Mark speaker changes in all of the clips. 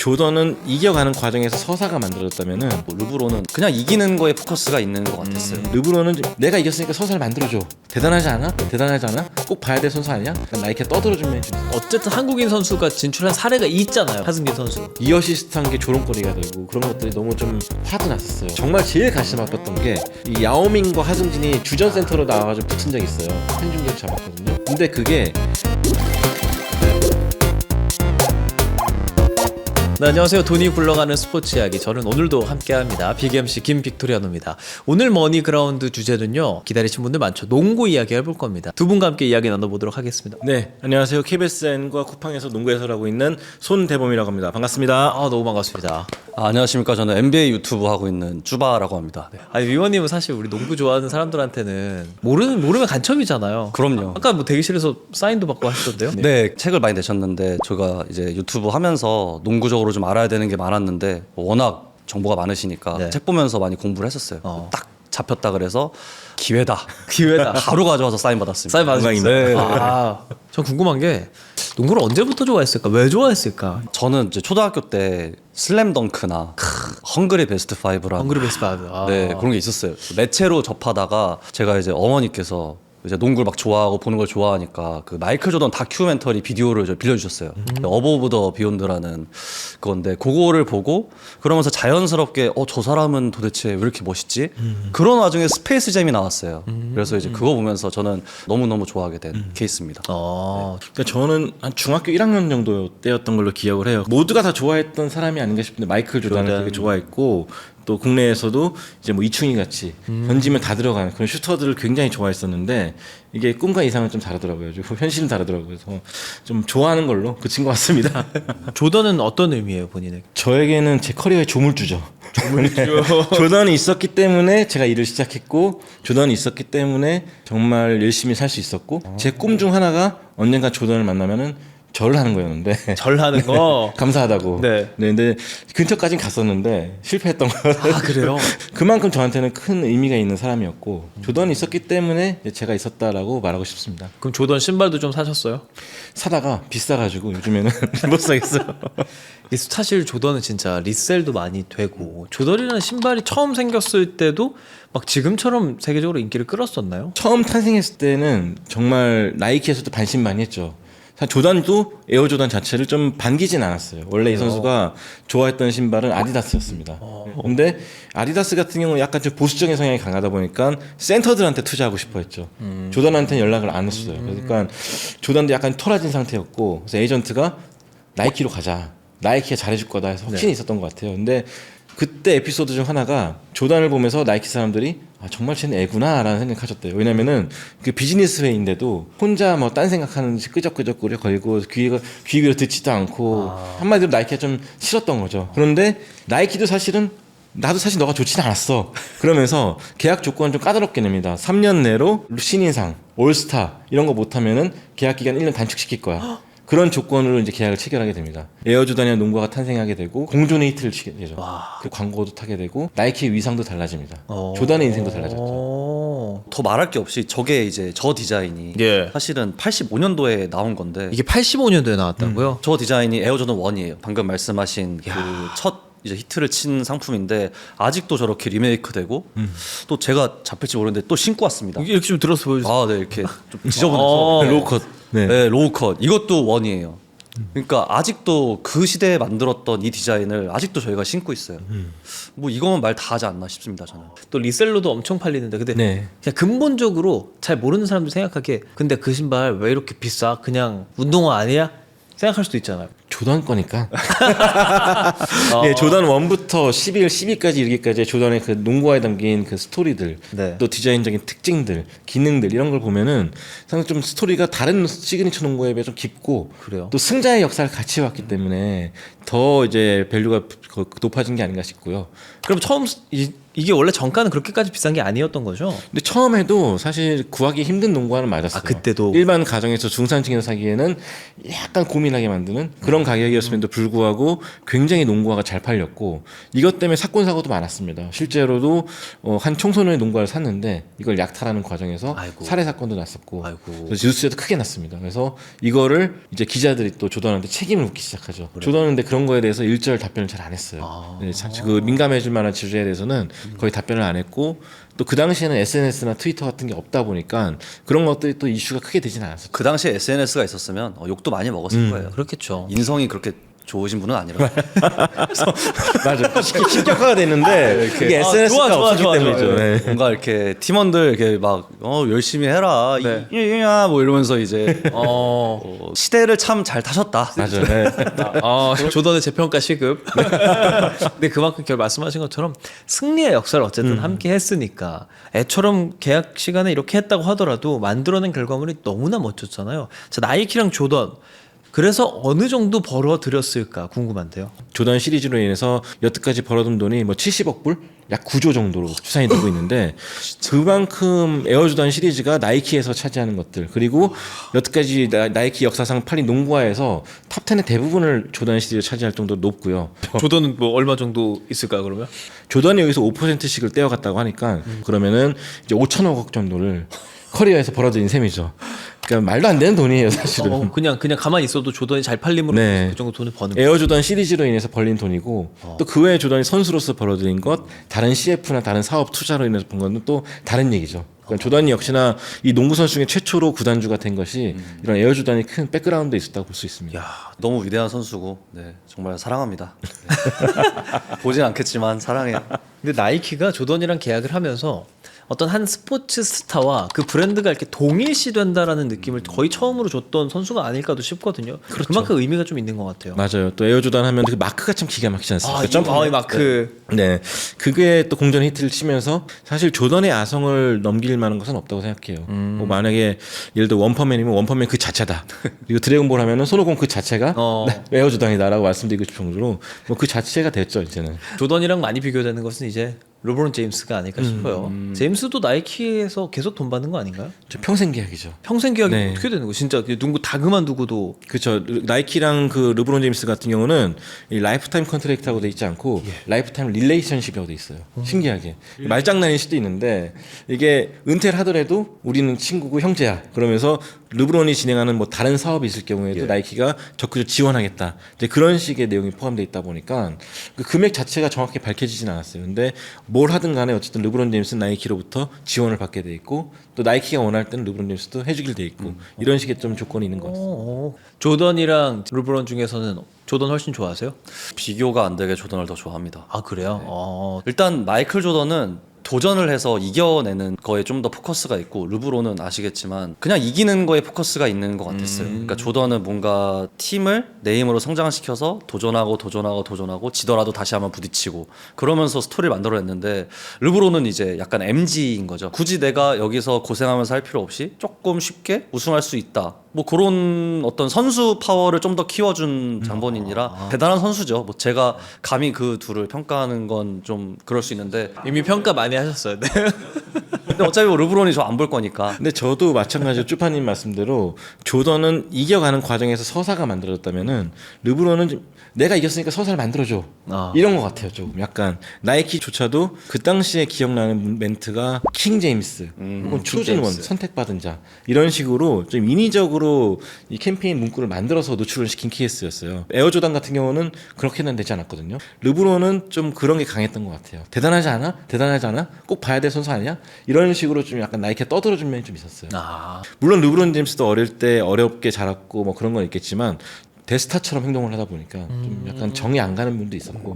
Speaker 1: 조던은 이겨가는 과정에서 서사가 만들어졌다면은
Speaker 2: 르브론은 그냥 이기는 거에 포커스가 있는 것 같았어요.
Speaker 1: 르브론은 내가 이겼으니까 서사를 만들어줘. 대단하지 않아? 대단하지 않아? 꼭 봐야 될 선수 아니야? 나이키가 떠들어주면
Speaker 3: 어쨌든 한국인 선수가 진출한 사례가 있잖아요. 하승진 선수.
Speaker 1: 이 어시스트한 게 조롱거리가 되고 그런 것들이 너무 좀 화도 났었어요. 정말 제일 가슴 아팠던 게 이 야오밍과 하승진이 주전 센터로 나와가지고 붙은 적이 있어요. 한중계를 잡았거든요. 근데 그게
Speaker 3: 네, 안녕하세요. 돈이 굴러가는 스포츠 이야기. 저는 오늘도 함께합니다. 빅MC 김빅토리아노입니다. 오늘 머니그라운드 주제는요, 기다리신 분들 많죠. 농구 이야기 해볼 겁니다. 두 분과 함께 이야기 나눠보도록 하겠습니다.
Speaker 1: 네, 안녕하세요. KBSN과 쿠팡에서 농구 해설하고 있는 손대범이라고 합니다. 반갑습니다.
Speaker 3: 너무 반갑습니다.
Speaker 2: 안녕하십니까. 저는 NBA 유튜브 하고 있는 쭈바라고 합니다. 네.
Speaker 3: 아니, 위원님은 사실 우리 농구 좋아하는 사람들한테는 모르면 간첩이잖아요.
Speaker 2: 그럼요.
Speaker 3: 아까 뭐 대기실에서 사인도 받고 하시던데요?
Speaker 2: 네, 책을 많이 내셨는데 제가 이제 유튜브 하면서 농구적으로 좀 알아야 되는 게 많았는데 워낙 정보가 많으시니까
Speaker 3: 네.
Speaker 2: 책 보면서 많이 공부를 했었어요. 딱 잡혔다 그래서 기회다.
Speaker 3: 기회다.
Speaker 2: 바로 가져와서 사인 받았습니다.
Speaker 3: 사인 받으셨어요?
Speaker 2: 네.
Speaker 3: 전 궁금한 게 농구를 언제부터 좋아했을까? 왜 좋아했을까?
Speaker 2: 저는 이제 초등학교 때 슬램덩크나 헝그리 베스트 5라는
Speaker 3: 헝그리 베스바드.
Speaker 2: 네, 그런 게 있었어요. 매체로 접하다가 제가 이제 어머니께서 이제 농구를 막 좋아하고 보는 걸 좋아하니까 그 마이클 조던 다큐멘터리 비디오를 저 빌려주셨어요. 어브 오브 더 비욘드라는 건데 그거를 보고 그러면서 자연스럽게 저 사람은 도대체 왜 이렇게 멋있지? 그런 와중에 스페이스 잼이 나왔어요. 그래서 이제 그거 보면서 저는 너무너무 좋아하게 된 케이스입니다.
Speaker 1: 그러니까 저는 한 중학교 1학년 정도 때였던 걸로 기억을 해요. 모두가 다 좋아했던 사람이 아닌가 싶은데 마이클 조던을 되게 좋아했고 또 국내에서도 이제 뭐 이충희 같이 던지면 다 들어가는 그런 슈터들을 굉장히 좋아했었는데 이게 꿈과 이상은 좀 다르더라고요. 좀 현실은 다르더라고요. 그래서 좀 좋아하는 걸로 그친 것 같습니다.
Speaker 3: 조던은 어떤 의미예요, 본인에게?
Speaker 1: 저에게는 제 커리어의 조물주죠. 조던이 있었기 때문에 제가 일을 시작했고 조던이 있었기 때문에 정말 열심히 살 수 있었고 제 꿈 중 하나가 언젠가 조던을 만나면은 절을 하는 거였는데
Speaker 3: 절하는 거.
Speaker 1: 감사하다고.
Speaker 3: 네.
Speaker 1: 근데 근처까진 갔었는데 실패했던 거예요.
Speaker 3: 그래요?
Speaker 1: 그만큼 저한테는 큰 의미가 있는 사람이었고 조던이 있었기 때문에 제가 있었다라고 말하고 싶습니다.
Speaker 3: 그럼 조던 신발도 좀 사셨어요?
Speaker 1: 사다가 비싸가지고 요즘에는 못 사겠어요.
Speaker 3: 사실 조던은 진짜 리셀도 많이 되고 조던이라는 신발이 처음 생겼을 때도 막 지금처럼 세계적으로 인기를 끌었었나요?
Speaker 1: 처음 탄생했을 때는 정말 나이키에서도 반신반의했죠. 사실 조던도 에어 조던 자체를 좀 반기진 않았어요. 원래 이 선수가 좋아했던 신발은 아디다스였습니다. 근데 아디다스 같은 경우는 약간 좀 보수적인 성향이 강하다 보니까 센터들한테 투자하고 싶어 했죠. 조던한테는 연락을 안 했어요. 그러니까 조던도 약간 토라진 상태였고 그래서 에이전트가 나이키로 가자. 나이키가 잘해줄 거다 해서 확신이 있었던 것 같아요. 근데 그때 에피소드 중 하나가 조던을 보면서 나이키 사람들이 정말 쟤는 애구나 라는 생각하셨대요. 왜냐면은 그 비즈니스 회의인데도 혼자 뭐 딴 생각하는 듯이 끄적끄적 거리고 귀가 듣지도 않고 한마디로 나이키가 좀 싫었던 거죠. 그런데 나이키도 사실은 나도 사실 너가 좋진 않았어. 그러면서 계약 조건을 좀 까다롭게 냅니다. 3년 내로 신인상, 올스타 이런 거 못하면은 계약 기간 1년 단축시킬 거야. 그런 조건으로 이제 계약을 체결하게 됩니다. 에어조던이나 농구가 탄생하게 되고 공존의 히트를 치게 되죠. 그 광고도 타게 되고 나이키의 위상도 달라집니다. 조던의 인생도 달라졌죠.
Speaker 2: 더 말할 게 없이 저게 이제 저 디자인이
Speaker 3: 예.
Speaker 2: 사실은 85년도에 나온 건데
Speaker 3: 이게 85년도에 나왔다고요?
Speaker 2: 저 디자인이 에어조던 1이에요. 방금 말씀하신 그 첫 이제 히트를 친 상품인데 아직도 저렇게 리메이크되고 또 제가 잡힐지 모르는데 또 신고 왔습니다.
Speaker 3: 이렇게 좀 들어서 보여주세요.
Speaker 2: 네, 이렇게 좀 지저분해서
Speaker 1: 로우컷.
Speaker 2: 네, 로우컷. 이것도 원이에요. 그러니까 아직도 그 시대에 만들었던 이 디자인을 아직도 저희가 신고 있어요. 뭐 이거면 말 다 하지 않나 싶습니다, 저는.
Speaker 3: 또 리셀로도 엄청 팔리는데 근데
Speaker 1: 네.
Speaker 3: 그냥 근본적으로 잘 모르는 사람들 생각하기에 근데 그 신발 왜 이렇게 비싸? 그냥 운동화 아니야? 생각할 수도 있잖아요.
Speaker 1: 조던 거니까. 예, 조던 1부터 11, 12까지 이르기까지 조던의 그 농구화에 담긴 그 스토리들,
Speaker 3: 네.
Speaker 1: 또 디자인적인 특징들, 기능들 이런 걸 보면은 상당히 좀 스토리가 다른 시그니처 농구에 비해 좀 깊고,
Speaker 3: 그래요?
Speaker 1: 또 승자의 역사를 같이 해왔기 때문에 더 이제 밸류가 높아진 게 아닌가 싶고요.
Speaker 3: 그럼 처음 이 이게 원래 정가는 그렇게까지 비싼 게 아니었던 거죠?
Speaker 1: 근데 처음에도 사실 구하기 힘든 농구화는 맞았어요.
Speaker 3: 아, 그때도?
Speaker 1: 일반 가정에서 중산층에서 사기에는 약간 고민하게 만드는 그런 가격이었음에도 불구하고 굉장히 농구화가 잘 팔렸고 이것 때문에 사건 사고도 많았습니다. 실제로도 한 청소년의 농구화를 샀는데 이걸 약탈하는 과정에서
Speaker 3: 아이고.
Speaker 1: 살해 사건도 났었고
Speaker 3: 아이고.
Speaker 1: 그래서 뉴스에도 크게 났습니다. 그래서 이거를 이제 기자들이 또 조던한테 책임을 묻기 시작하죠. 조던은 근데 그런 거에 대해서 일절 답변을 잘 안 했어요. 네, 그 민감해질 만한 주제에 대해서는 거의 답변을 안 했고 또 그 당시에는 SNS나 트위터 같은 게 없다 보니까 그런 것들이 또 이슈가 크게 되진 않았어요.
Speaker 2: 그 당시에 SNS가 있었으면 욕도 많이 먹었을 거예요.
Speaker 3: 그렇겠죠.
Speaker 2: 인성이 그렇게 좋으신 분은 아니라.
Speaker 1: 맞아. 신격화가 됐는데 그게 SNS가
Speaker 3: 좋아,
Speaker 1: 없었기
Speaker 3: 좋아,
Speaker 1: 때문이죠.
Speaker 3: 좋아.
Speaker 1: 네.
Speaker 2: 뭔가 이렇게 팀원들 이렇게 막 열심히 해라
Speaker 3: 네.
Speaker 2: 뭐 이러면서 이제
Speaker 3: 어.
Speaker 2: 시대를 참 잘 타셨다.
Speaker 1: 맞아. 네.
Speaker 3: 조던의 재평가 시급. 근데 그만큼 말씀하신 것처럼 승리의 역사를 어쨌든 함께 했으니까 애처럼 계약 시간에 이렇게 했다고 하더라도 만들어낸 결과물이 너무나 멋졌잖아요. 자, 나이키랑 조던. 그래서 어느 정도 벌어들였을까 궁금한데요.
Speaker 1: 조던 시리즈로 인해서 여태까지 벌어둔 돈이 뭐 70억 불? 약 9조 정도로 추산이 되고 있는데 그만큼 에어조던 시리즈가 나이키에서 차지하는 것들 그리고 여태까지 나이키 역사상 팔린 농구화에서 탑10의 대부분을 조던 시리즈가 차지할 정도로 높고요.
Speaker 3: 조던은 뭐 얼마 정도 있을까 그러면?
Speaker 1: 조던이 여기서 5%씩을 떼어갔다고 하니까 그러면은 이제 5천억 정도를 커리어에서 벌어들인 셈이죠. 그러니까 말도 안 되는 돈이에요, 사실은.
Speaker 3: 그냥 가만히 있어도 조던이 잘 팔림으로
Speaker 1: 네.
Speaker 3: 그 정도 돈을 버는 거예요.
Speaker 1: 에어 조던 시리즈로 인해서 벌린 돈이고 또 그 외에 조던이 선수로서 벌어들인 것, 다른 CF나 다른 사업 투자로 인해서 번 것은 또 다른 얘기죠. 그러니까 조던이 역시나 이 농구 선수 중에 최초로 구단주가 된 것이 이런 에어 조던이 큰 백그라운드에 있었다고 볼 수 있습니다.
Speaker 2: 야, 너무 위대한 선수고 네, 정말 사랑합니다. 네. 보진 않겠지만 사랑해요.
Speaker 3: 근데 나이키가 조던이랑 계약을 하면서 어떤 한 스포츠 스타와 그 브랜드가 이렇게 동일시된다라는 느낌을 거의 처음으로 줬던 선수가 아닐까도 싶거든요. 그만큼 의미가 좀 있는 것 같아요.
Speaker 1: 맞아요. 또 에어 조던 하면 그 마크가 참 기가 막히지 않습니까?
Speaker 3: 이 마크.
Speaker 1: 네, 그게 또 공전 히트를 치면서 사실 조던의 아성을 넘길 만한 것은 없다고 생각해요. 뭐 만약에 예를 들어 원퍼맨이면 원퍼맨 그 자체다. 그리고 드래곤볼 하면은 손오공 그 자체가 에어 조던이다라고 말씀드리고 싶은 정도로 뭐 그 자체가 됐죠 이제는.
Speaker 3: 조던이랑 많이 비교되는 것은 이제 르브론 제임스가 아닐까 싶어요. 제임스도 나이키에서 계속 돈 받는 거 아닌가요?
Speaker 1: 저 평생 계약이죠.
Speaker 3: 평생 계약이
Speaker 1: 네.
Speaker 3: 어떻게 되는 거? 진짜 농구 다 그만두고도
Speaker 1: 그렇죠. 나이키랑 그 르브론 제임스 같은 경우는 이 라이프타임 컨트랙트하고 돼 있지 않고 라이프타임 릴레이션십이라고 돼 있어요. 신기하게 말장난일 수도 있는데 이게 은퇴를 하더라도 우리는 친구고 형제야. 그러면서 르브론이 진행하는 뭐 다른 사업이 있을 경우에도 나이키가 적극적으로 지원하겠다. 이제 그런 식의 내용이 포함되어 있다 보니까 그 금액 자체가 정확히 밝혀지진 않았어요. 근데 뭘 하든 간에 어쨌든 르브론 제임스는 나이키로부터 지원을 받게 돼 있고 또 나이키가 원할 때는 르브론 제임스도 해주길 돼 있고 이런 식의 좀 조건이 있는 것 같습니다.
Speaker 3: 조던이랑 르브론 중에서는 조던 훨씬 좋아하세요?
Speaker 2: 비교가 안 되게 조던을 더 좋아합니다.
Speaker 3: 아 그래요?
Speaker 2: 일단 마이클 조던은 도전을 해서 이겨내는 거에 좀 더 포커스가 있고 르브론은 아시겠지만 그냥 이기는 거에 포커스가 있는 것 같았어요. 그러니까 조던은 뭔가 팀을 내 힘으로 성장시켜서 도전하고 지더라도 다시 한번 부딪히고 그러면서 스토리를 만들어냈는데 르브론은 이제 약간 MG인 거죠. 굳이 내가 여기서 고생하면서 할 필요 없이 조금 쉽게 우승할 수 있다. 뭐 그런 어떤 선수 파워를 좀 더 키워준 장본인이라 대단한 선수죠. 뭐 제가 감히 그 둘을 평가하는 건 좀 그럴 수 있는데
Speaker 3: 이미 평가 많이 하셨어요. 네.
Speaker 2: 근데 어차피 뭐 르브론이 저 안 볼 거니까.
Speaker 1: 근데 저도 마찬가지로 쭈파님 말씀대로 조던은 이겨가는 과정에서 서사가 만들어졌다면은 르브론은 좀 내가 이겼으니까 서사를 만들어줘 이런 것 같아요. 조금 약간 나이키조차도 그 당시에 기억나는 멘트가 킹 제임스 혹은 초준 원 선택받은 자 이런 식으로 좀 인위적으로 이 캠페인 문구를 만들어서 노출을 시킨 케이스였어요. 에어 조던 같은 경우는 그렇게는 되지 않았거든요. 르브론은 좀 그런 게 강했던 것 같아요. 대단하지 않아? 대단하지 않아? 꼭 봐야 될 선수 아니야? 이런 식으로 좀 약간 나이키가 떠들어준 면이 좀 있었어요. 물론 르브론 제임스도 어릴 때 어렵게 자랐고 뭐 그런 건 있겠지만 대스타처럼 행동을 하다 보니까 좀 약간 정이 안 가는 분도 있었고.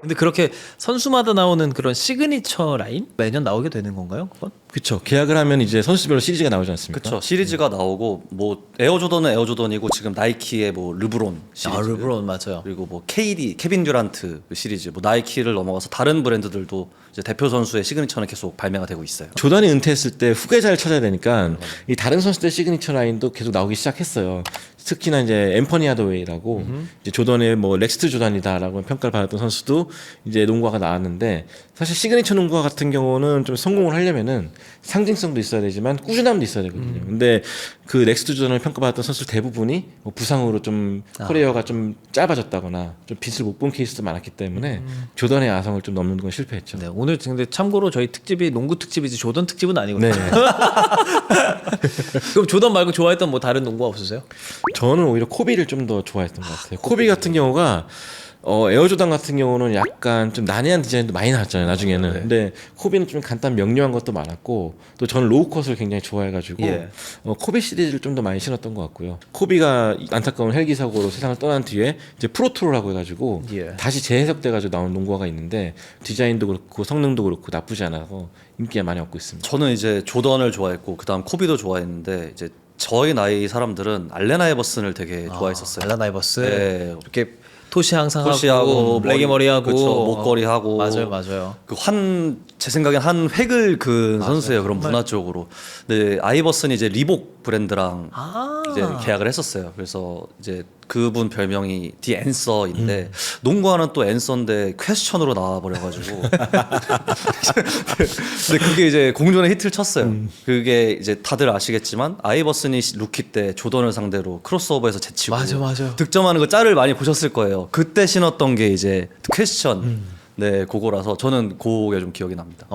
Speaker 3: 근데 그렇게 선수마다 나오는 그런 시그니처 라인 매년 나오게 되는 건가요? 그건?
Speaker 1: 그렇죠. 계약을 하면 이제 선수별로 시리즈가 나오지 않습니까?
Speaker 2: 그렇죠. 시리즈가 나오고 뭐 에어조던은 에어조던이고 지금 나이키의 뭐 르브론 시리즈
Speaker 3: 르브론 맞아요.
Speaker 2: 그리고 뭐 KD 케빈 듀란트 그 시리즈 뭐 나이키를 넘어가서 다른 브랜드들도 이제 대표 선수의 시그니처는 계속 발매가 되고 있어요.
Speaker 1: 조던이 은퇴했을 때 후계자를 찾아야 되니까 이 다른 선수들 시그니처 라인도 계속 나오기 시작했어요. 특히나 이제 앰퍼니 하더웨이라고 이제 조던의 뭐 렉스트 조던이다라고 평가를 받았던 선수도 이제 농구화가 나왔는데 사실 시그니처 농구화 같은 경우는 좀 성공을 하려면은 상징성도 있어야 되지만 꾸준함도 있어야 되거든요. 근데 그 렉스트 조던을 평가받았던 선수 대부분이 뭐 부상으로 좀 커리어가 좀 짧아졌다거나 좀 빛을 못 본 케이스도 많았기 때문에 조던의 아성을 좀 넘는 건 실패했죠.
Speaker 3: 네, 오늘 근데 참고로 저희 특집이 농구 특집이지 조던 특집은 아니거든요.
Speaker 1: 네.
Speaker 3: 그럼 조던 말고 좋아했던 뭐 다른 농구화 없으세요?
Speaker 1: 저는 오히려 코비를 좀 더 좋아했던 것 같아요. 코비 같은 경우가 에어조단 같은 경우는 약간 좀 난해한 디자인도 많이 나왔잖아요, 나중에는. 근데 코비는 좀 간단 명료한 것도 많았고 또 저는 로우컷을 굉장히 좋아해가지고
Speaker 3: 예.
Speaker 1: 코비 시리즈를 좀 더 많이 신었던 것 같고요. 코비가 안타까운 헬기 사고로 세상을 떠난 뒤에 이제 프로토라고 해가지고
Speaker 3: 예.
Speaker 1: 다시 재해석돼가지고 나온 농구화가 있는데 디자인도 그렇고 성능도 그렇고 나쁘지 않아서 인기가 많이 얻고 있습니다.
Speaker 2: 저는 이제 조던을 좋아했고 그다음 코비도 좋아했는데 이제 저희 나이 사람들은 알렌 아이버슨을 되게 좋아했었어요.
Speaker 3: 알란 아이버스
Speaker 2: 네.
Speaker 3: 이렇게 토시 항상
Speaker 2: 토시하고
Speaker 3: 하고 블랙이 머리하고
Speaker 2: 그쵸, 목걸이 하고
Speaker 3: 맞아요.
Speaker 2: 제 생각엔 한 획을 그은 선수예요. 그런 문화 쪽으로. 근데 아이버슨이 이제 리복 브랜드랑 이제 계약을 했었어요. 그래서 이제 그분 별명이 디 앤서인데 농구하는 또 앤서인데 퀘스천으로 나와버려가지고 근데 그게 이제 공존의 히트를 쳤어요. 그게 이제 다들 아시겠지만 아이버슨이 루키 때 조던을 상대로 크로스오버에서 제치고
Speaker 3: 맞아.
Speaker 2: 득점하는 거 짤을 많이 보셨을 거예요. 그때 신었던 게 이제 퀘스천 네 그거라서 저는 그게 좀 기억이 납니다.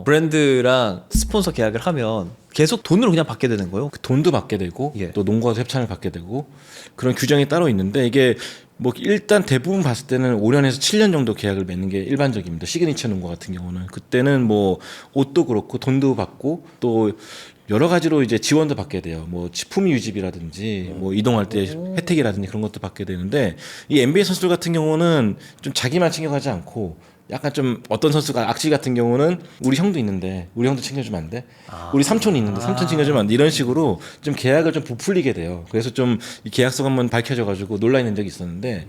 Speaker 3: 브랜드랑 스폰서 계약을 하면 계속 돈으로 그냥 받게 되는 거예요?
Speaker 1: 돈도 받게 되고
Speaker 3: 예.
Speaker 1: 또 농구화도 협찬을 받게 되고 그런 규정이 따로 있는데 이게 뭐 일단 대부분 봤을 때는 5년에서 7년 정도 계약을 맺는 게 일반적입니다. 시그니처 농구 같은 경우는 그때는 뭐 옷도 그렇고 돈도 받고 또 여러 가지로 이제 지원도 받게 돼요. 뭐 품위 유지비라든지 뭐 이동할 때 혜택이라든지 그런 것도 받게 되는데 이 NBA 선수들 같은 경우는 좀 자기만 챙겨가지 않고 약간 좀 어떤 선수가 악질 같은 경우는 우리 형도 있는데 우리 형도 챙겨주면 안 돼? 우리 삼촌이 있는데 삼촌 챙겨주면 안 돼? 이런 식으로 좀 계약을 좀 부풀리게 돼요. 그래서 좀 이 계약서가 한번 밝혀져가지고 논란이 된 적이 있었는데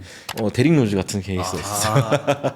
Speaker 1: 데릭 로즈 같은 케이스였어요.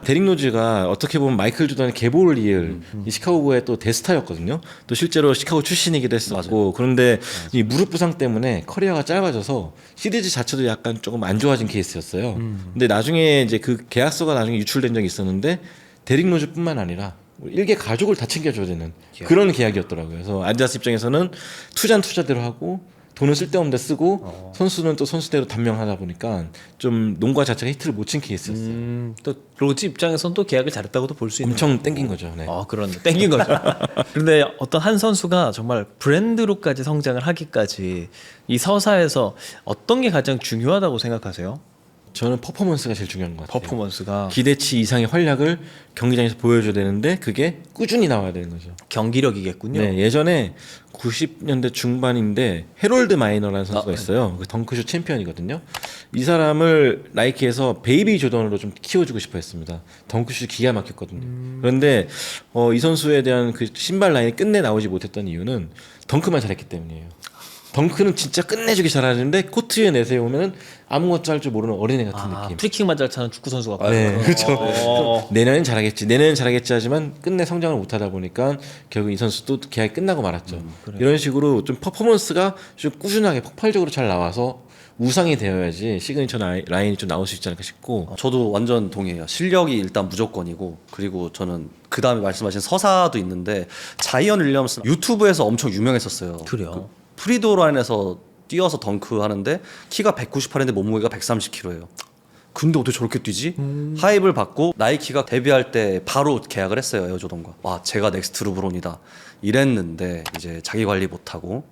Speaker 1: 데릭 로즈가 어떻게 보면 마이클 조던의 계보를 이을 이 시카고의 또 대스타였거든요. 또 실제로 시카고 출신이기도 했었고 그런데 이 무릎 부상 때문에 커리어가 짧아져서 시리즈 자체도 약간 조금 안 좋아진 케이스였어요. 근데 나중에 이제 그 계약서가 나중에 유출된 적이 있었는데 데릭 로즈뿐만 아니라 일개 가족을 다 챙겨줘야 되는 그런 계약이었더라고요. 그래서 아디다스 입장에서는 투자는 투자대로 하고 돈은 쓸데없는 데 쓰고 선수는 또 선수대로 단명하다 보니까 좀 농구화 자체가 히트를 못 친 케이스였어요.
Speaker 3: 또 로즈 입장에서는 또 계약을 잘했다고도 볼 수 있는.
Speaker 1: 엄청 땡긴 거죠. 네.
Speaker 3: 그런데 땡긴 거죠. 그런데 어떤 한 선수가 정말 브랜드로까지 성장을 하기까지 이 서사에서 어떤 게 가장 중요하다고 생각하세요?
Speaker 1: 저는 퍼포먼스가 제일 중요한 것 같아요.
Speaker 3: 퍼포먼스가
Speaker 1: 기대치 이상의 활약을 경기장에서 보여줘야 되는데 그게 꾸준히 나와야 되는 거죠.
Speaker 3: 경기력이겠군요.
Speaker 1: 네, 예전에 90년대 중반인데 해롤드 마이너라는 선수가 있어요. 그 덩크슛 챔피언이거든요. 이 사람을 나이키에서 베이비 조던으로 좀 키워주고 싶어 했습니다. 덩크슛 기가 막혔거든요. 그런데 이 선수에 대한 그 신발 라인이 끝내 나오지 못했던 이유는 덩크만 잘했기 때문이에요. 덩크는 진짜 끝내주기 잘하는데 코트 위에 내세우면 아무것도 할 줄 모르는 어린애 같은 느낌.
Speaker 3: 프리킥만 잘 차는 축구 선수 같고.
Speaker 1: 네, 그렇죠. 내년엔 잘하겠지 하지만 끝내 성장을 못하다 보니까 결국 이 선수도 계약이 끝나고 말았죠. 이런 식으로 좀 퍼포먼스가 좀 꾸준하게 폭발적으로 잘 나와서 우상이 되어야지 시그니처 라인이 좀 나올 수 있지 않을까 싶고.
Speaker 2: 저도 완전 동의해요. 실력이 일단 무조건이고 그리고 저는 그 다음에 말씀하신 서사도 있는데 자이언 윌리엄슨 유튜브에서 엄청 유명했었어요.
Speaker 3: 그래요.
Speaker 2: 프리도 라인에서 뛰어서 덩크 하는데 키가 198인데 몸무게가 130kg예요. 근데 어떻게 저렇게 뛰지? 하입을 받고 나이키가 데뷔할 때 바로 계약을 했어요. 에어조던과. 와 제가 넥스트 르브론이다 이랬는데 이제 자기 관리 못하고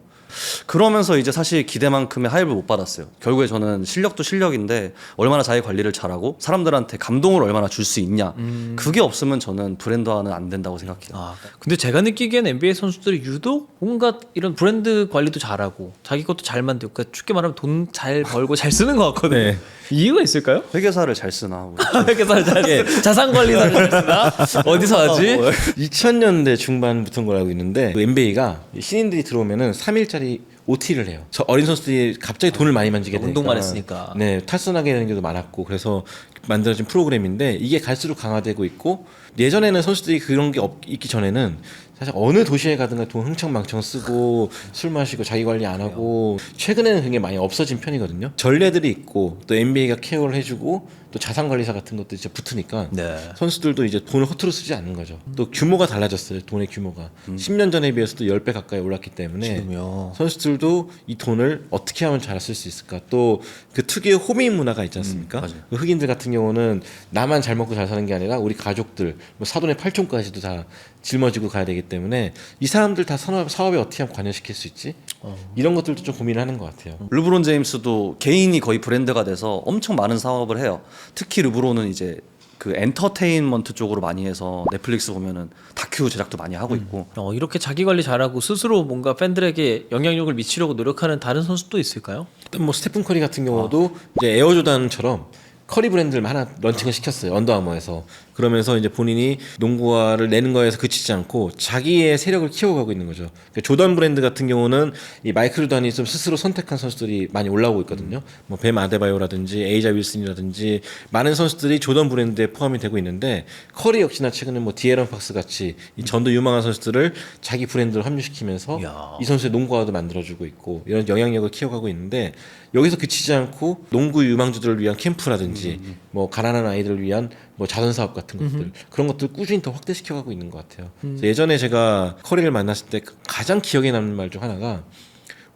Speaker 2: 그러면서 이제 사실 기대만큼의 하입을 못 받았어요. 결국에 저는 실력도 실력인데 얼마나 자기 관리를 잘하고 사람들한테 감동을 얼마나 줄 수 있냐. 그게 없으면 저는 브랜드화는 안 된다고 생각해요.
Speaker 3: 아, 근데 제가 느끼기엔 NBA 선수들이 유독 뭔가 이런 브랜드 관리도 잘하고 자기 것도 잘 만들고 그러니까 쉽게 말하면 돈 잘 벌고 잘 쓰는 것 같거든요.
Speaker 1: 네.
Speaker 3: 이유가 있을까요?
Speaker 2: 회계사를 잘 쓰나. 뭐.
Speaker 3: 회계사를 자산 관리사를 잘 쓰나? 어디서 하지?
Speaker 1: 2000년대 중반부터인 걸 알고 있는데 NBA가 신인들이 들어오면은 3일짜리 OT를 해요. 저 어린 선수들이 갑자기 돈을 많이 만지게 되니까
Speaker 3: 운동만 했으니까.
Speaker 1: 네, 탈선하게 되는 경우도 많았고 그래서 만들어진 프로그램인데 이게 갈수록 강화되고 있고 예전에는 선수들이 그런 게 있기 전에는 사실 어느 도시에 가든가 돈 흥청망청 쓰고 술 마시고 자기 관리 안 하고 최근에는 그게 많이 없어진 편이거든요. 전례들이 있고 또 NBA가 케어를 해주고 또 자산관리사 같은 것도 이제 붙으니까
Speaker 3: 네.
Speaker 1: 선수들도 이제 돈을 허투루 쓰지 않는 거죠. 또 규모가 달라졌어요. 돈의 규모가 10년 전에 비해서도 10배 가까이 올랐기 때문에
Speaker 3: 지금요.
Speaker 1: 선수들도 이 돈을 어떻게 하면 잘 쓸 수 있을까. 또 그 특유의 호민 문화가 있지 않습니까? 그 흑인들 같은 경우는 나만 잘 먹고 잘 사는 게 아니라 우리 가족들 뭐 사돈의 팔촌까지도 다 짊어지고 가야 되기 때문에 이 사람들 다 사업에 어떻게 하면 관여시킬 수 있지? 이런 것들도 좀 고민을 하는 것 같아요.
Speaker 2: 르브론 제임스도 개인이 거의 브랜드가 돼서 엄청 많은 사업을 해요. 특히 르브론은 이제 그 엔터테인먼트 쪽으로 많이 해서 넷플릭스 보면은 다큐 제작도 많이 하고 있고.
Speaker 3: 이렇게 자기 관리 잘하고 스스로 뭔가 팬들에게 영향력을 미치려고 노력하는 다른 선수도 있을까요?
Speaker 1: 일단 뭐 스테픈 커리 같은 경우도 이제 에어조단처럼 커리 브랜드를 하나 런칭을 시켰어요. 언더아머에서. 그러면서 이제 본인이 농구화를 내는 거에서 그치지 않고 자기의 세력을 키워가고 있는 거죠. 그러니까 조던 브랜드 같은 경우는 이 마이클 조던이 좀 스스로 선택한 선수들이 많이 올라오고 있거든요. 뭐 뱀 아데바요라든지 에이자 윌슨이라든지 많은 선수들이 조던 브랜드에 포함이 되고 있는데 커리 역시나 최근에 뭐 디에런 팍스 같이 이 전도 유망한 선수들을 자기 브랜드로 합류시키면서
Speaker 3: 이야.
Speaker 1: 이 선수의 농구화도 만들어주고 있고 이런 영향력을 키워가고 있는데 여기서 그치지 않고 농구 유망주들을 위한 캠프라든지 뭐 가난한 아이들을 위한 뭐 자선 사업 같은 것들 그런 것들 꾸준히 더 확대시켜가고 있는 것 같아요. 그래서 예전에 제가 커리를 만났을 때 가장 기억에 남는 말 중 하나가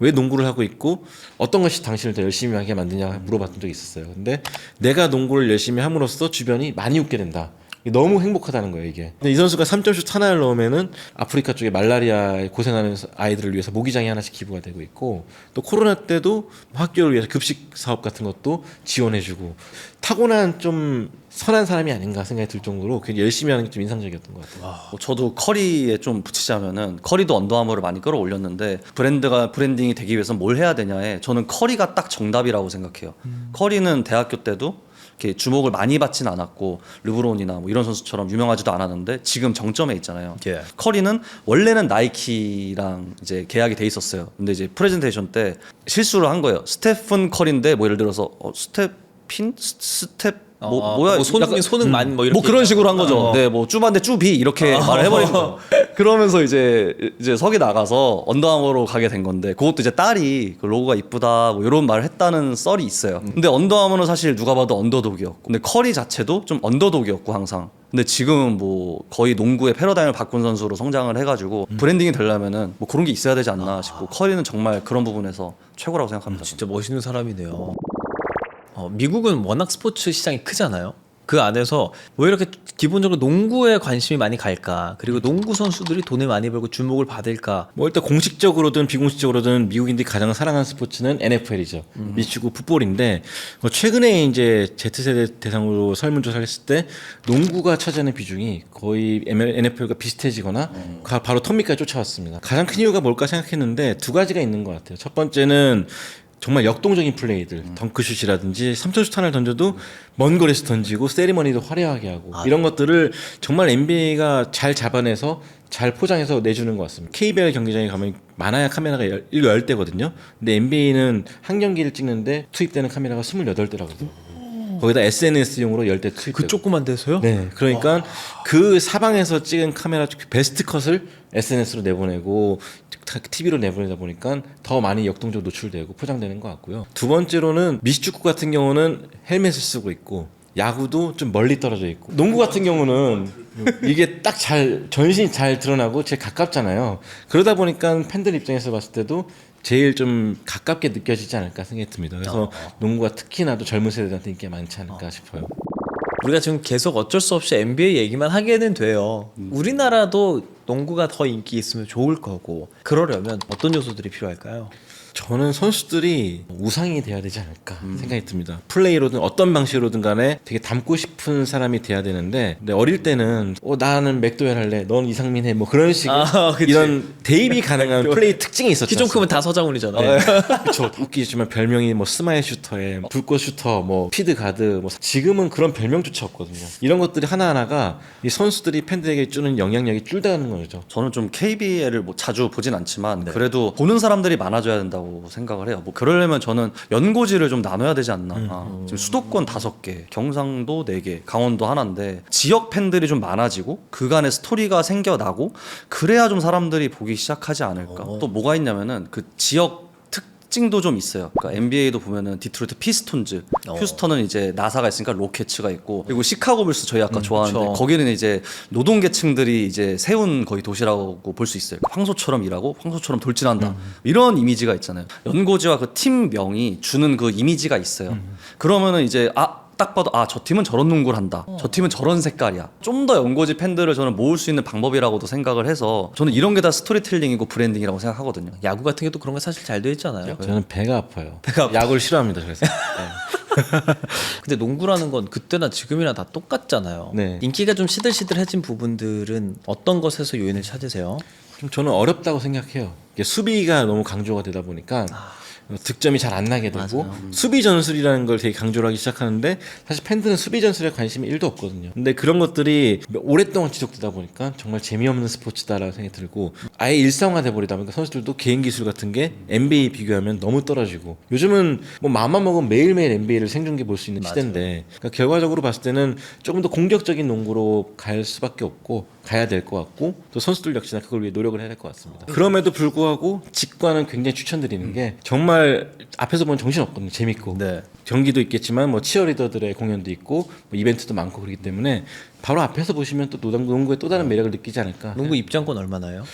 Speaker 1: 왜 농구를 하고 있고 어떤 것이 당신을 더 열심히 하게 만드냐 물어봤던 적이 있었어요. 근데 내가 농구를 열심히 함으로써 주변이 많이 웃게 된다. 너무 행복하다는 거예요 이게. 근데 이 선수가 3점슛 하나를 넣으면은 아프리카 쪽에 말라리아에 고생하는 아이들을 위해서 모기장이 하나씩 기부가 되고 있고 또 코로나 때도 학교를 위해서 급식 사업 같은 것도 지원해주고 타고난 좀 선한 사람이 아닌가 생각이 들 정도로 굉장히 열심히 하는 게 좀 인상적이었던 것 같아요.
Speaker 2: 뭐 저도 커리에 좀 붙이자면은 커리도 언더아머를 많이 끌어올렸는데 브랜딩이 되기 위해서 뭘 해야 되냐에 저는 커리가 딱 정답이라고 생각해요. 커리는 대학교 때도 이렇게 주목을 많이 받진 않았고 르브론이나 뭐 이런 선수처럼 유명하지도 않았는데 지금 정점에 있잖아요.
Speaker 3: 예.
Speaker 2: 커리는 원래는 나이키랑 이제 계약이 돼 있었어요. 근데 이제 프레젠테이션 때 실수를 한 거예요. 스테픈 커리인데 뭐 예를 들어서 스텝 뭐야
Speaker 3: 손흥 만 뭐 이렇게
Speaker 2: 뭐 그런 식으로 한 거죠. 네, 뭐 쭈반데 쭈비 이렇게 말을 해버린 거죠. 그러면서 이제 석이 나가서 언더아머로 가게 된 건데 그것도 이제 딸이 그 로고가 이쁘다 뭐 이런 말을 했다는 썰이 있어요. 근데 언더아머는 사실 누가 봐도 언더독이었고, 근데 커리 자체도 좀 언더독이었고 항상. 근데 지금은 뭐 거의 농구의 패러다임을 바꾼 선수로 성장을 해가지고 브랜딩이 되려면은 뭐 그런 게 있어야 되지 않나 싶고 커리는 정말 그런 부분에서 최고라고 생각합니다.
Speaker 3: 진짜 멋있는 사람이네요. 미국은 워낙 스포츠 시장이 크잖아요. 그 안에서 왜 이렇게 기본적으로 농구에 관심이 많이 갈까? 그리고 농구 선수들이 돈을 많이 벌고 주목을 받을까?
Speaker 1: 뭐 일단 공식적으로든 비공식적으로든 미국인들이 가장 사랑하는 스포츠는 NFL이죠. 미치고 풋볼인데 최근에 이제 Z세대 대상으로 설문조사를 했을 때 농구가 차지하는 비중이 거의 NFL과 비슷해지거나 바로 텀미까지 쫓아왔습니다. 가장 큰 이유가 뭘까 생각했는데 두 가지가 있는 것 같아요. 첫 번째는 정말 역동적인 플레이들, 덩크슛이라든지 3점슛 하나를 던져도 먼 거리에서 던지고 세리머니도 화려하게 하고 이런 것들을 정말 NBA가 잘 잡아내서 잘 포장해서 내주는 것 같습니다. KBL 경기장에 가면 많아야 카메라가 10대거든요. 근데 NBA는 한 경기를 찍는데 투입되는 카메라가 28대라거든요. 거기다 SNS용으로 10대 투입되고.
Speaker 3: 그 조그만 데서요?
Speaker 1: 네, 그러니까 그 사방에서 찍은 카메라 베스트 컷을 SNS로 내보내고 TV로 내보내다 보니까 더 많이 역동적으로 노출되고 포장되는 것 같고요. 두 번째로는 미식축구 같은 경우는 헬멧을 쓰고 있고 야구도 좀 멀리 떨어져 있고 농구 같은 경우는 이게 딱 잘 전신이 잘 드러나고 제일 가깝잖아요. 그러다 보니까 팬들 입장에서 봤을 때도 제일 좀 가깝게 느껴지지 않을까 생각이 듭니다. 그래서 농구가 특히나 또 젊은 세대들한테 인기가 많지 않을까 싶어요.
Speaker 3: 우리가 지금 계속 어쩔 수 없이 NBA 얘기만 하게는 돼요. 우리나라도 농구가 더 인기 있으면 좋을 거고 그러려면 어떤 요소들이 필요할까요?
Speaker 1: 저는 선수들이 우상이 돼야 되지 않을까 생각이 듭니다. 플레이로든 어떤 방식으로든 간에 되게 닮고 싶은 사람이 돼야 되는데, 근데 어릴 때는 나는 맥도웰 할래, 넌 이상민 해, 뭐 그런 식의
Speaker 3: 그치.
Speaker 1: 이런 대입이 가능한 플레이 특징이 있었죠.
Speaker 3: 키 좀 크면 다 서장훈이잖아요.
Speaker 1: 그렇죠. 웃기지만 별명이 뭐 스마일 슈터에 불꽃 슈터, 뭐 피드 가드, 뭐 지금은 그런 별명조차 없거든요. 이런 것들이 하나하나가 이 선수들이 팬들에게 주는 영향력이 줄다는 거죠.
Speaker 2: 저는 좀 KBL을 뭐 자주 보진 않지만 그래도 보는 사람들이 많아져야 된다고 생각을 해요. 뭐 그러려면 저는 연고지를 좀 나눠야 되지 않나. 지금 수도권 5개, 경상도 4개, 강원도 하나인데 지역 팬들이 좀 많아지고 그간의 스토리가 생겨나고 그래야 좀 사람들이 보기 시작하지 않을까. 또 뭐가 있냐면은 그 지역 특징도 좀 있어요. 그러니까 NBA도 보면은 디트로이트 피스톤즈, 휴스턴은 이제 나사가 있으니까 로켓츠가 있고, 그리고 시카고 불스 저희 아까 좋아하는데
Speaker 3: 그쵸.
Speaker 2: 거기는 이제 노동계층들이 이제 세운 거의 도시라고 볼 수 있어요. 그러니까 황소처럼 일하고 황소처럼 돌진한다. 이런 이미지가 있잖아요. 연고지와 그 팀명이 주는 그 이미지가 있어요. 그러면은 이제 딱 봐도 저 팀은 저런 농구를 한다. 저 팀은 저런 색깔이야. 좀 더 연고지 팬들을 저는 모을 수 있는 방법이라고도 생각을 해서 저는 이런 게 다 스토리텔링이고 브랜딩이라고 생각하거든요.
Speaker 3: 야구 같은 게도 그런 거 사실 잘 돼 있잖아요.
Speaker 1: 저는 배가 아파요. 야구를 싫어합니다. 그래서.
Speaker 3: 근데 농구라는 건 그때나 지금이나 다 똑같잖아요.
Speaker 1: 네.
Speaker 3: 인기가 좀 시들시들해진 부분들은 어떤 것에서 요인을 찾으세요?
Speaker 1: 좀 저는 어렵다고 생각해요. 이게 수비가 너무 강조가 되다 보니까 득점이 잘 안 나게 되고, 수비 전술이라는 걸 되게 강조를 하기 시작하는데 사실 팬들은 수비 전술에 관심이 1도 없거든요. 근데 그런 것들이 오랫동안 지속되다 보니까 정말 재미없는 스포츠다라고 생각이 들고, 아예 일상화돼 버리다 보니까 선수들도 개인 기술 같은 게 NBA 비교하면 너무 떨어지고, 요즘은 뭐 맘만 먹으면 매일매일 NBA를 생중계 볼 수 있는 시대인데, 그러니까 결과적으로 봤을 때는 조금 더 공격적인 농구로 갈 수밖에 없고 가야 될 것 같고, 또 선수들 역시나 그걸 위해 노력을 해야 될 것 같습니다. 그럼에도 불구하고 직관은 굉장히 추천드리는 게, 정말 앞에서 보면 정신없거든요. 재밌고
Speaker 3: 네.
Speaker 1: 경기도 있겠지만 뭐 치어리더들의 공연도 있고 뭐 이벤트도 많고 그렇기 때문에 바로 앞에서 보시면 또 농구의 또 다른 매력을 느끼지 않을까.
Speaker 3: 농구 입장권 얼마나요?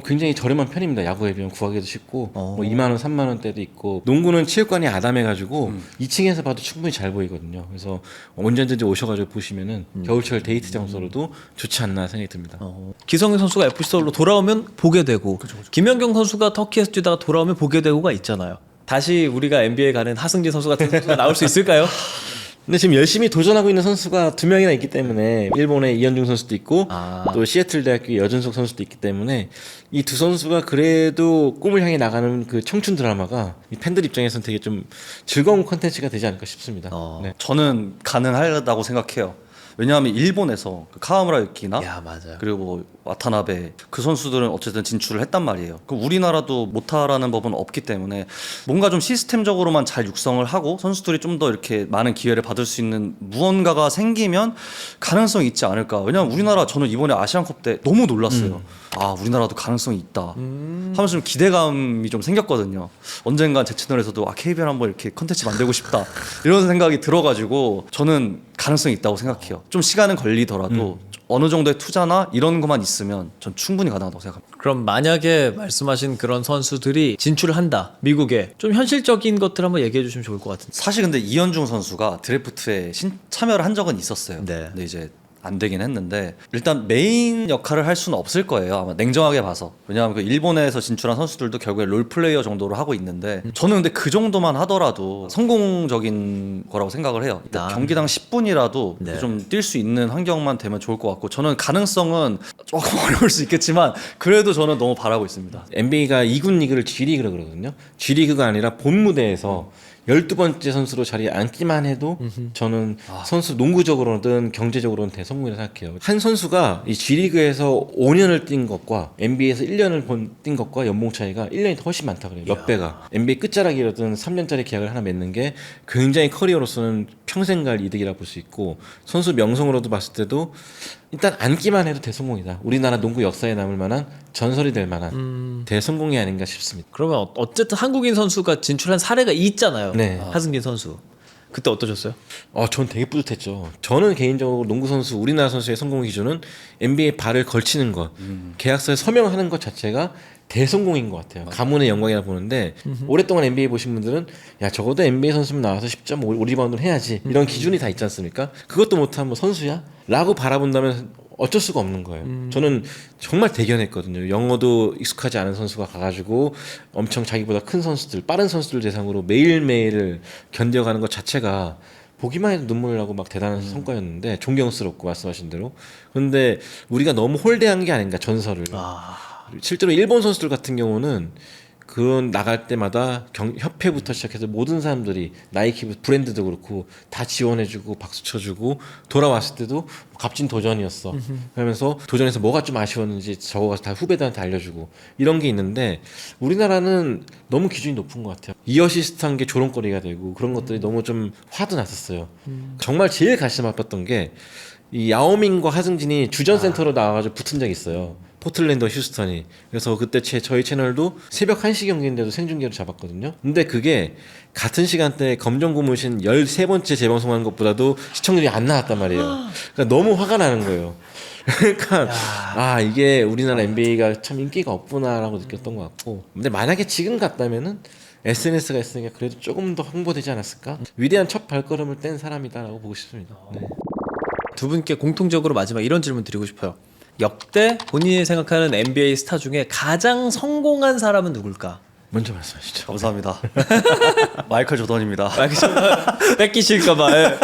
Speaker 1: 굉장히 저렴한 편입니다. 야구에 비하면 구하기도 쉽고 뭐 2만 원, 3만 원대도 있고, 농구는 체육관이 아담해가지고 2층에서 봐도 충분히 잘 보이거든요. 그래서 언제든지 오셔가지고 보시면은 겨울철 데이트 장소로도 좋지 않나 생각이 듭니다.
Speaker 3: 기성용 선수가 FC 서울로 돌아오면 보게 되고, 김연경 선수가 터키에서 뛰다가 돌아오면 보게 되고가 있잖아요. 다시 우리가 NBA에 가는 하승진 선수 같은 선수가 나올 수 있을까요?
Speaker 1: 근데 지금 열심히 도전하고 있는 선수가 2명이나 있기 때문에, 일본의 이현중 선수도 있고 또 시애틀 대학교 여준석 선수도 있기 때문에, 이 두 선수가 그래도 꿈을 향해 나가는 그 청춘 드라마가 이 팬들 입장에서는 되게 좀 즐거운 콘텐츠가 되지 않을까 싶습니다. 네.
Speaker 2: 저는 가능하다고 생각해요. 왜냐하면 일본에서 그 카와무라 유키나
Speaker 3: 야, 맞아요.
Speaker 2: 그리고 뭐 와타나베 그 선수들은 어쨌든 진출을 했단 말이에요. 그럼 우리나라도 못하라는 법은 없기 때문에 뭔가 좀 시스템적으로만 잘 육성을 하고 선수들이 좀 더 이렇게 많은 기회를 받을 수 있는 무언가가 생기면 가능성이 있지 않을까. 왜냐하면 우리나라, 저는 이번에 아시안컵 때 너무 놀랐어요. 우리나라도 가능성이 있다 하면서 좀 기대감이 좀 생겼거든요. 언젠간 제 채널에서도 KBL 한번 이렇게 컨텐츠 만들고 싶다 이런 생각이 들어가지고, 저는 가능성이 있다고 생각해요. 좀 시간은 걸리더라도 어느 정도의 투자나 이런 것만 있으면 전 충분히 가능하다고 생각합니다.
Speaker 3: 그럼 만약에 말씀하신 그런 선수들이 진출을 한다, 미국에, 좀 현실적인 것들 한번 얘기해 주시면 좋을 것 같은데.
Speaker 2: 사실 근데 이현중 선수가 드래프트에 참여를 한 적은 있었어요.
Speaker 3: 네.
Speaker 2: 근데 이제 안 되긴 했는데, 일단 메인 역할을 할 수는 없을 거예요. 아마 냉정하게 봐서. 왜냐하면 그 일본에서 진출한 선수들도 결국에 롤플레이어 정도로 하고 있는데, 저는 근데 그 정도만 하더라도 성공적인 거라고 생각을 해요. 경기당 10분이라도
Speaker 3: 네.
Speaker 2: 좀 뛸 수 있는 환경만 되면 좋을 것 같고, 저는 가능성은 조금 어려울 수 있겠지만 그래도 저는 너무 바라고 있습니다.
Speaker 1: NBA가 2군 리그를 G리그라고 그러거든요. G리그가 아니라 본 무대에서 12번째 선수로 자리에 앉기만 해도 저는 선수 농구적으로든 경제적으로는 대성공이라고 생각해요. 한 선수가 이 G리그에서 5년을 뛴 것과 NBA에서 1년을 뛴 것과 연봉 차이가 1년이 더 훨씬 많다 그래요. 몇 배가. NBA 끝자락이라든 3년짜리 계약을 하나 맺는 게 굉장히 커리어로서는 평생 갈 이득이라 볼 수 있고, 선수 명성으로도 봤을 때도 일단 앉기만 해도 대성공이다. 우리나라 농구 역사에 남을 만한, 전설이 될 만한 대성공이 아닌가 싶습니다.
Speaker 3: 그러면 어쨌든 한국인 선수가 진출한 사례가 있잖아요.
Speaker 1: 네.
Speaker 3: 하승진 선수. 그때 어떠셨어요?
Speaker 1: 전 되게 뿌듯했죠. 저는 개인적으로 농구 선수, 우리나라 선수의 성공 기준은 NBA에 발을 걸치는 것, 계약서에 서명하는 것 자체가 대성공인 것 같아요. 가문의 영광이라 보는데, 오랫동안 NBA 보신 분들은 야, 적어도 NBA 선수면 나와서 10.5 리바운드를 해야지, 이런 기준이 다 있지 않습니까? 그것도 못하면 뭐 선수야? 라고 바라본다면 어쩔 수가 없는 거예요. 저는 정말 대견했거든요. 영어도 익숙하지 않은 선수가 가가지고 엄청 자기보다 큰 선수들, 빠른 선수들 대상으로 매일매일을 견뎌가는 것 자체가 보기만 해도 눈물 나고 막 대단한 성과였는데 존경스럽고 말씀하신 대로. 그런데 우리가 너무 홀대한 게 아닌가 전설을. 실제로 일본 선수들 같은 경우는 그런 나갈 때마다 협회부터 시작해서 모든 사람들이 나이키 브랜드도 그렇고 다 지원해주고 박수 쳐주고 돌아왔을 때도 값진 도전이었어. 그러면서 도전에서 뭐가 좀 아쉬웠는지 적어가서 다 후배들한테 알려주고 이런 게 있는데 우리나라는 너무 기준이 높은 것 같아요. 이 어시스트한 게 조롱거리가 되고 그런 것들이 너무 좀 화도 났었어요. 정말 제일 가슴 아팠던 게 이 야오밍과 하승진이 주전센터로 나와가지고 붙은 적이 있어요. 포틀랜드 휴스턴이. 그래서 그때 저희 채널도 새벽 1시 경기인데도 생중계로 잡았거든요. 근데 그게 같은 시간대에 검정고무신 13번째 재방송하는 것보다도 시청률이 안 나왔단 말이에요. 그러니까 너무 화가 나는 거예요. 그러니까 아 이게 우리나라 NBA가 참 인기가 없구나라고 느꼈던 것 같고, 근데 만약에 지금 같다면은 SNS가 있으니까 그래도 조금 더 홍보되지 않았을까? 위대한 첫 발걸음을 뗀 사람이다라고 보고 싶습니다. 네.
Speaker 3: 두 분께 공통적으로 마지막 이런 질문 드리고 싶어요. 역대 본인이 생각하는 NBA 스타 중에 가장 성공한 사람은 누굴까?
Speaker 1: 먼저 말씀하시죠.
Speaker 2: 감사합니다. 마이클 조던입니다.
Speaker 3: 뺏기실까봐. 예.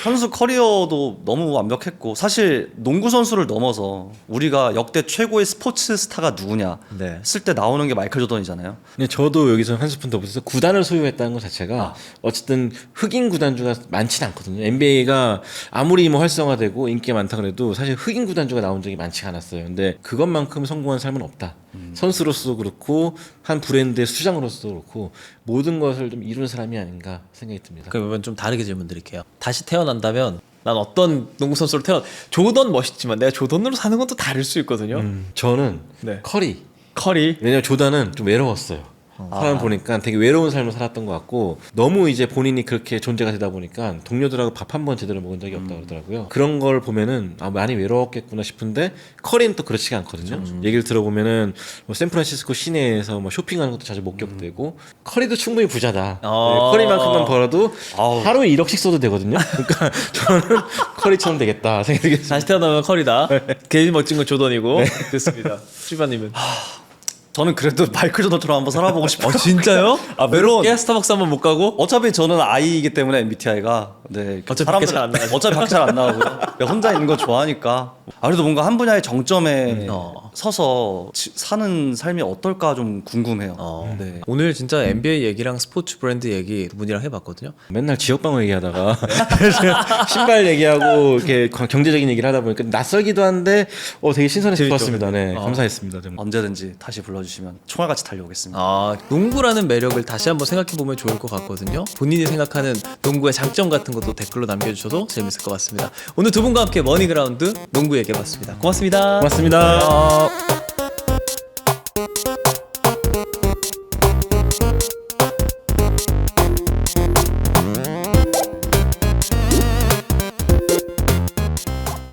Speaker 2: 선수 커리어도 너무 완벽했고, 사실 농구 선수를 넘어서 우리가 역대 최고의 스포츠 스타가 누구냐
Speaker 3: 네.
Speaker 2: 했을 때 나오는 게 마이클 조던이잖아요.
Speaker 1: 근데 저도 여기서 한 스푼 더 붙여서 구단을 소유했다는 것 자체가 어쨌든 흑인 구단주가 많지는 않거든요. NBA가 아무리 뭐 활성화되고 인기가 많다 그래도 사실 흑인 구단주가 나온 적이 많지 않았어요. 근데 그것만큼 성공한 삶은 없다. 선수로서도 그렇고 한 브랜드의 수장으로서도 그렇고 모든 것을 좀 이룬 사람이 아닌가 생각이 듭니다.
Speaker 3: 그러면 좀 다르게 질문 드릴게요. 다시 태어난다면 난 어떤 농구 선수로 조던 멋있지만 내가 조던으로 사는 건 또 다를 수 있거든요.
Speaker 1: 저는
Speaker 3: 네.
Speaker 1: 커리.
Speaker 3: 커리.
Speaker 1: 왜냐면 조던은 좀 외로웠어요. 사람 보니까 되게 외로운 삶을 살았던 것 같고, 너무 이제 본인이 그렇게 존재가 되다 보니까 동료들하고 밥 한 번 제대로 먹은 적이 없다고 그러더라고요. 그런 걸 보면은 아 많이 외로웠겠구나 싶은데 커리는 또 그렇지가 않거든요. 얘기를 들어보면은 뭐 샌프란시스코 시내에서 뭐 쇼핑하는 것도 자주 목격되고, 커리도 충분히 부자다. 네, 커리만큼만 벌어도 하루에 1억씩 써도 되거든요. 그러니까 저는 커리처럼 되겠다 생각이 들었어요.
Speaker 3: 다시 태어나면 커리다. 제일 멋진 건 조던이고. 됐습니다. 출바님은.
Speaker 2: 저는 그래도 마이클 조던처럼 한번 살아보고 싶어요.
Speaker 3: 진짜요?
Speaker 2: 외로운.
Speaker 3: 스타벅스 한번 못 가고?
Speaker 2: 어차피 저는 아이이기 때문에 MBTI가
Speaker 3: 어차피 밖에 잘안 나가죠.
Speaker 2: 어차피 밖에 잘 안 나가고요. 혼자 있는 거 좋아하니까. 그래도 뭔가 한 분야의 정점에 서서 사는 삶이 어떨까 좀 궁금해요. 네.
Speaker 3: 오늘 진짜 NBA 얘기랑 스포츠 브랜드 얘기 두 분이랑 해봤거든요.
Speaker 1: 맨날 지역방어 얘기하다가 신발 얘기하고 이렇게 경제적인 얘기를 하다 보니까 낯설기도 한데 되게 신선해서 좋았습니다. 네, 감사했습니다. 정말.
Speaker 2: 언제든지 다시 불러주시면 총알같이 달려오겠습니다.
Speaker 3: 농구라는 매력을 다시 한번 생각해보면 좋을 것 같거든요. 본인이 생각하는 농구의 장점 같은 것도 댓글로 남겨주셔도 재밌을 것 같습니다. 오늘 두 분과 함께 머니그라운드 농구 얘기해봤습니다. 고맙습니다.
Speaker 1: 고맙습니다.